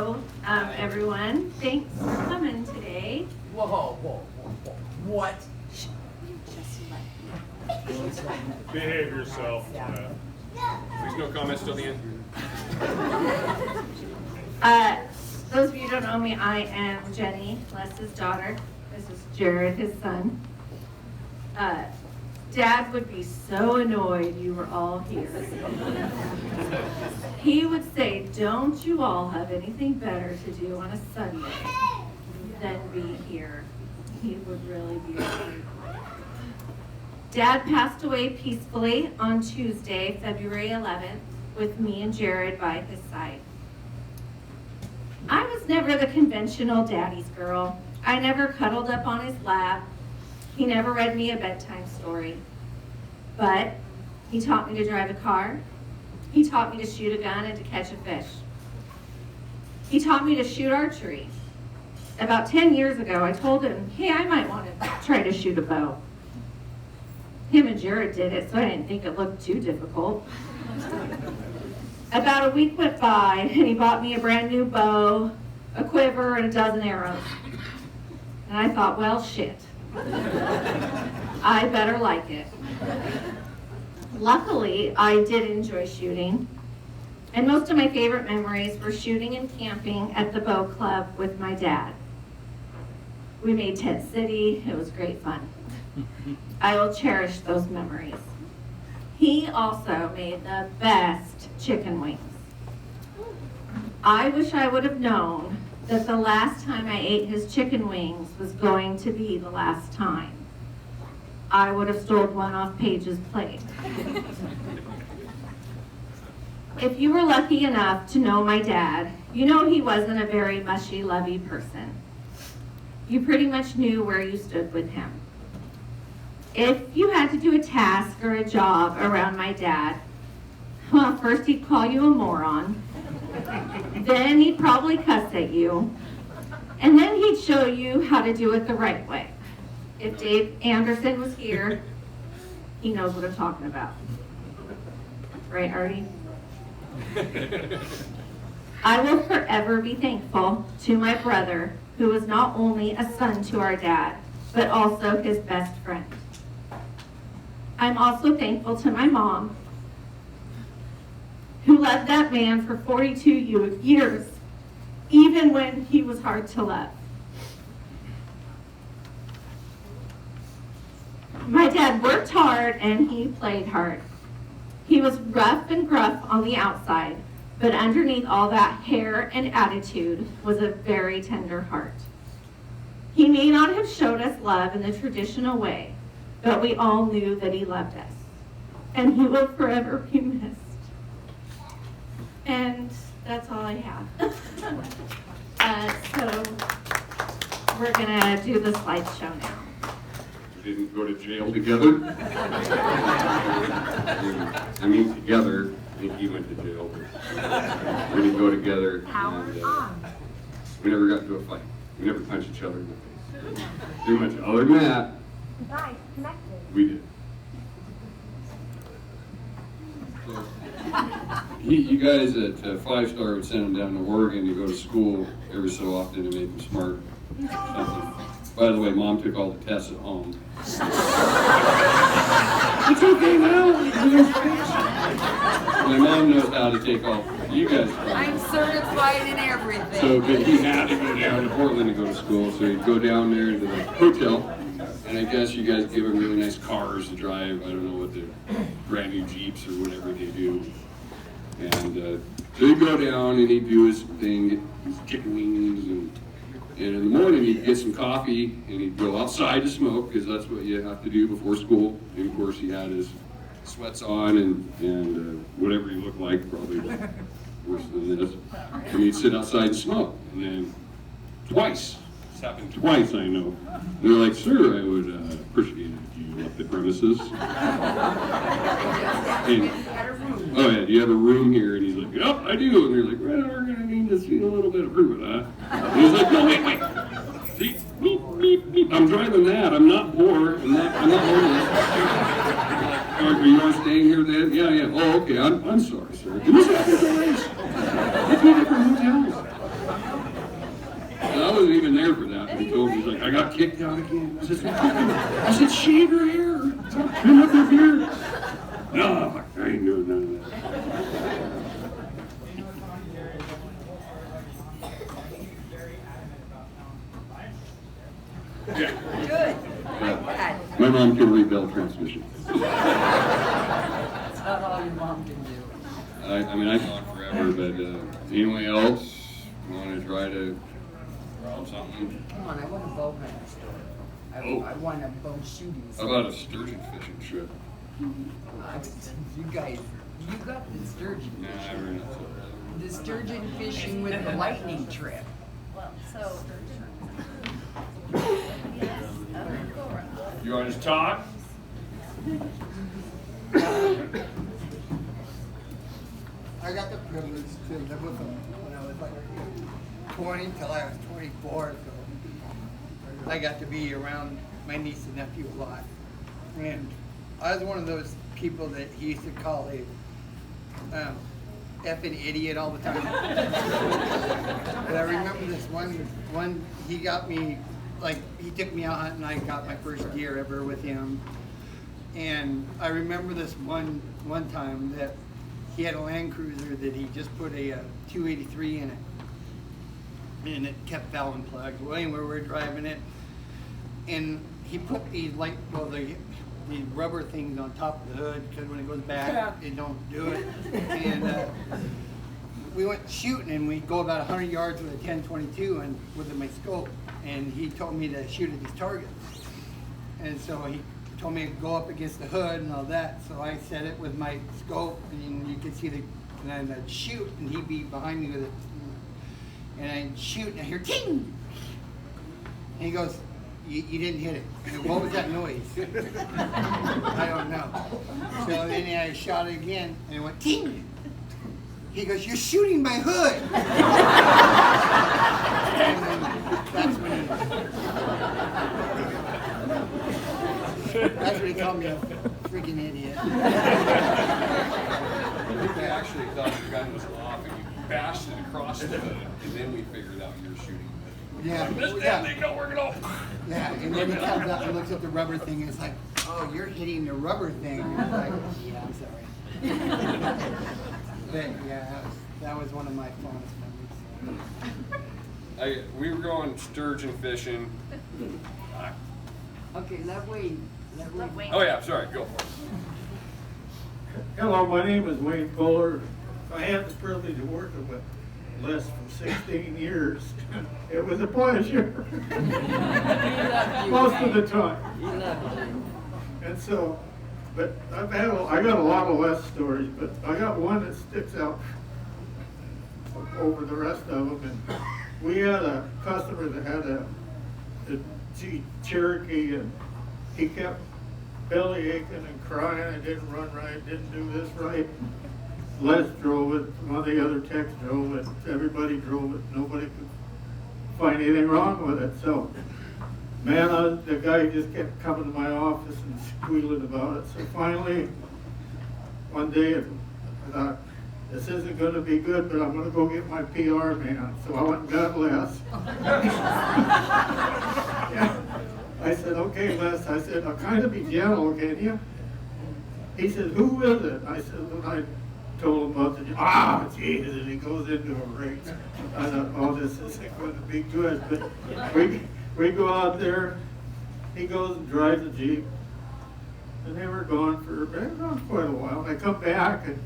Hello, everyone. Thanks for coming today. Whoa. What? Behave yourself. Please no comments till the end. Those of you who don't know me, I am Jenny, Les's daughter. This is Jared, his son. Dad would be so annoyed you were all here. He would say, don't you all have anything better to do on a Sunday than be here? He would really be annoyed. Dad passed away peacefully on Tuesday, February 11th, with me and Jared by his side. I was never the conventional daddy's girl. I never cuddled up on his lap. He never read me a bedtime story. But he taught me to drive a car. He taught me to shoot a gun and to catch a fish. He taught me to shoot archery. About 10 years ago, I told him, hey, I might want to try to shoot a bow. Him and Jared did it, so I didn't think it looked too difficult. About a week went by, and he bought me a brand new bow, a quiver, and a dozen arrows. And I thought, well, shit. I better like it. Luckily, I did enjoy shooting, and most of my favorite memories were shooting and camping at the bow club with my dad. We made Tent City. It was great fun. I will cherish those memories. He also made the best chicken wings. I wish I would have known that the last time I ate his chicken wings was going to be the last time. I would have stole one off Paige's plate. If you were lucky enough to know my dad, you know he wasn't a very mushy-lovey person. You pretty much knew where you stood with him. If you had to do a task or a job around my dad, well, first he'd call you a moron, then he'd probably cuss at you, and then he'd show you how to do it the right way. If Dave Anderson was here, he knows what I'm talking about. Right, Artie? I will forever be thankful to my brother, who was not only a son to our dad, but also his best friend. I'm also thankful to my mom, who loved that man for 42 years, even when he was hard to love. My dad worked hard and he played hard. He was rough and gruff on the outside, but underneath all that hair and attitude was a very tender heart. He may not have showed us love in the traditional way, but we all knew that he loved us, and he will forever be missed. And that's all I have. So we're gonna do the slideshow now. We didn't go to jail together. I mean, together. I think he went to jail, but we didn't go together. And, we never got into a fight. We never punched each other in the face. Too much. Other than that, Nice, connected. we did. You guys at Five Star would send them down to Oregon to go to school every so often to make them smart. Something. By the way, Mom took all the tests at home. It's okay now. My mom knows how to take all you guys. I'm certified in everything. So, but he had to go down to Portland to go to school, so he'd go down there to the hotel, and I guess you guys give him really nice cars to drive. I don't know what the brand new Jeeps or whatever they do. And so he'd go down and he'd do his thing, get his chicken wings, and in the morning he'd get some coffee and he'd go outside to smoke, because that's what you have to do before school. And of course he had his sweats on and whatever he looked like, probably worse than this. And he'd sit outside and smoke. And then twice, it's happened twice, I know. And they're like, sir, I would appreciate it if you left the premises. And, oh yeah, do you have a room here? And he's like, yep, I do. And they're like, well, we're gonna need to see a little bit of proof of that. And he's like, no, wait. See, beep. I'm driving that. I'm not poor. I'm not homeless. Are you all staying here then? Yeah. Oh, okay. I'm sorry, sir. And this happens always. They two different hotels. I told him, he's like, I got kicked out again. I said, shave your hair. Trim up your beard. No, I ain't doing none of that. Yeah. Good. Yeah. My mom can rebuild transmission. That's not all your mom can do. I mean, I talk forever, but anyone else want to try to rob something? Come on, I want a bow hunting store. Oh. I want a bow shooting How store. about a sturgeon fishing trip? You guys, you got the sturgeon Nah, fishing. we're not so The sturgeon fishing with the lightning trip. You want to just talk? I got the privilege to live with them when I was like 20 till I was 24, so I got to be around my niece and nephew a lot. And I was one of those people that he used to call a effing idiot all the time. But I remember this one he got me, like, he took me out hunting, I got my first deer ever with him. And I remember this one time that he had a Land Cruiser that he just put a 283 in it. And it kept valve plugged. Well, anyway, we're driving it. And he put these these rubber things on top of the hood, because when it goes back, it don't do it. And we went shooting, and we go about 100 yards with a 10-22 and with my scope. And he told me to shoot at these targets. And so he told me to go up against the hood and all that. So I set it with my scope, and you could see and I'd shoot, and he'd be behind me with it. And I'd shoot, and I hear ting! And he goes, you didn't hit it. I go, what was that noise? I don't know. So then I shot it again, and it went ting! He goes, you're shooting my hood! And then that's when he called me a freaking idiot. I think I actually thought the gun was off and you bashed it across the hood, and then we figured out you were shooting. Yeah, This yeah. damn thing don't work at all. Yeah, and then he comes up and looks at the rubber thing, and it's like, oh, you're hitting the rubber thing. And I'm like, yeah, I'm sorry. But yeah, that was one of my fondest memories. We were going sturgeon fishing. Okay, let Wayne. Oh yeah, sorry, go for it. Hello, my name is Wayne Fuller. I had the privilege of working with Les for 16 years. It was a pleasure. Most of the time. He loved you. And so, but I got a lot of Les stories, but I got one that sticks out over the rest of them. And we had a customer that had a Jeep Cherokee, and he kept belly aching and crying. It didn't run right, didn't do this right. Les drove it, one of the other techs drove it, everybody drove it, nobody could find anything wrong with it. So, man, the guy just kept coming to my office and squealing about it. So finally, one day, I thought, this isn't going to be good, but I'm going to go get my PR man. So I went and got Les. Yeah. I said, okay, Les. I said, I'll kind of be gentle, can you? He said, who is it? I said, and I told him about Jesus, and he goes into a rage. I thought, oh, this isn't going to be good. But we go out there. He goes and drives the Jeep. And they were gone for quite a while. I come back, and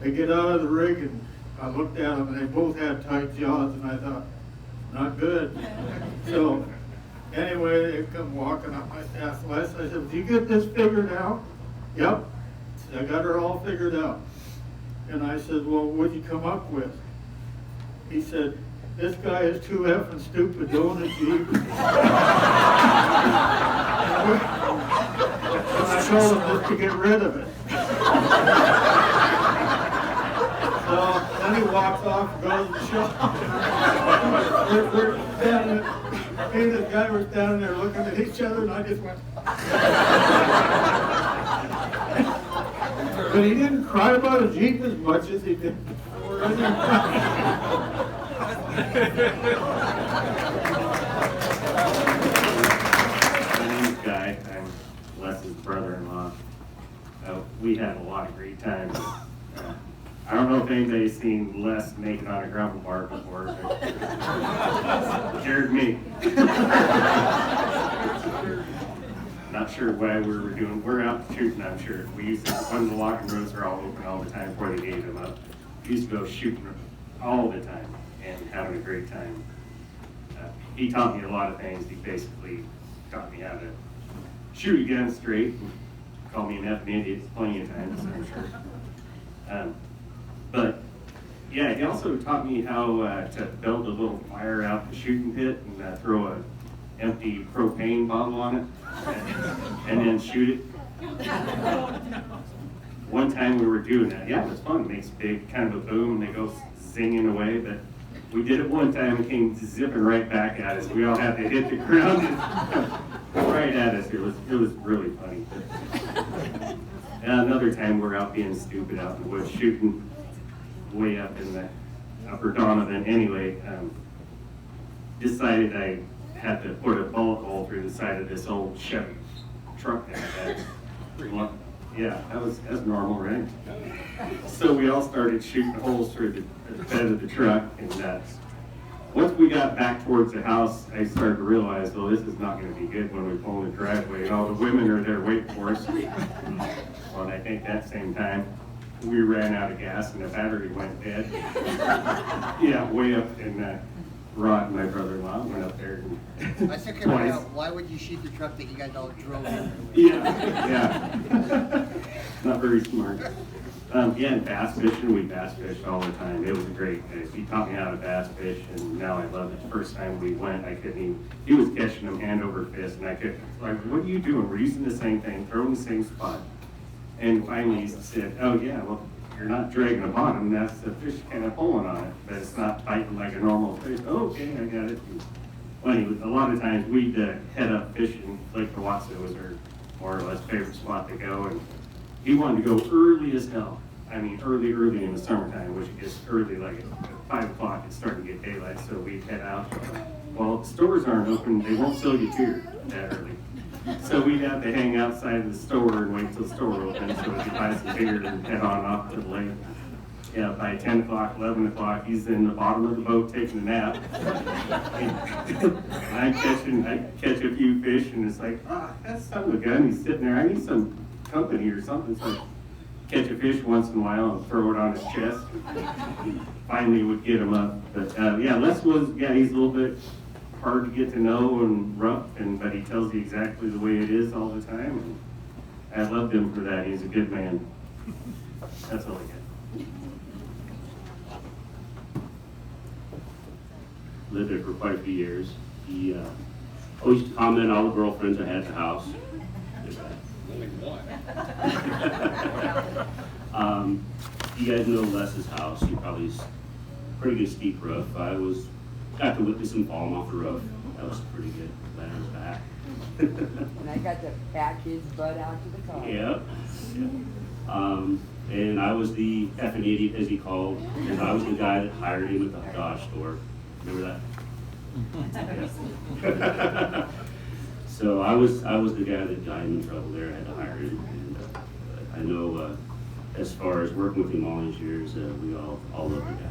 they get out of the rig, and I looked at them, and they both had tight jaws, and I thought, not good. So anyway, they come walking up my ass. I said, did you get this figured out? Yep. I got her all figured out. And I said, well, what'd you come up with? He said, this guy is too effing stupid to own a Jeep. And I told him just to get rid of it. So then he walks off and goes to the shop. We're standing, me and this guy were standing there looking at each other, and I just went. But he didn't cry about a Jeep as much as he did before. we had a lot of great times. I don't know if anybody's seen Les naked on a gravel bar before, but scared me. Not sure why we're out shooting, I'm sure. We used to, when the walking roads were all open all the time before they gave them up, we used to go shooting all the time and having a great time. He taught me a lot of things. He basically taught me how to shoot a gun straight, and called me an effing idiot plenty of times, I'm sure. But yeah, he also taught me how to build a little fire out the shooting pit and throw an empty propane bottle on it and then shoot it. One time we were doing that. Yeah, it was fun. It makes a big kind of a boom and they go zinging away. But we did it one time and came zipping right back at us. We all had to hit the ground and right at us. It was really funny. And another time we're out being stupid out in the woods shooting way up in the upper Donovan. Anyway, decided I had to put a bullet hole through the side of this old Chevy truck that I had. Yeah, that's normal, right? So we all started shooting holes through the bed of the truck, and once we got back towards the house, I started to realize, well, this is not going to be good when we pull in the driveway, and all the women are there waiting for us. Well, and I think that same time, we ran out of gas and the battery went dead. Yeah, way up in Rod, my brother-in-law, went up there and I still can't twice. figure out, why would you shoot the truck that you guys all drove in? Yeah. Not very smart. Yeah, and bass fishing, we bass fished all the time. It was great. He taught me how to bass fish, and now I love it. The first time we went, I couldn't even, he was catching them hand over fist, and I couldn't, like, what are you doing? We're using the same thing, throwing the same spot. And finally he said, oh yeah, well, you're not dragging a bottom, that's the fish kind of pulling on it, but it's not biting like a normal fish. Oh, okay, I got it. Well, anyway, a lot of times we'd head up fishing. Lake Powassan was our more or less favorite spot to go, and he wanted to go early as hell. I mean, early in the summertime, which it gets early, like at 5 o'clock, it's starting to get daylight, so we'd head out. Well, the stores aren't open, they won't sell you beer that early. So we'd have to hang outside of the store and wait till the store opened so we could buy some beer and head on off to the lake. Yeah, by 10 o'clock, 11 o'clock, he's in the bottom of the boat taking a nap. And I catch a few fish, and it's like, that's son of a gun. He's sitting there. I need some company or something. So I catch a fish once in a while and throw it on his chest. Finally would get him up. But yeah, Les was, yeah, he's a little bit hard to get to know and rough, but he tells you exactly the way it is all the time. And I loved him for that. He's a good man. That's all I got. Lived there for quite a few years. He always used to comment on all the girlfriends I had at the house. Only one. You guys know Les's house. He probably has pretty good steep roof. Got to witness him falling off the roof. That was pretty good. Land on his back. And I got to pack his butt out to the car. Yep. And I was the effing idiot, as he called, and I was the guy that hired him at the Dodge store. Remember that? So I was the guy that got him in trouble there. I had to hire him, and I know as far as working with him all these years, we all love the guy.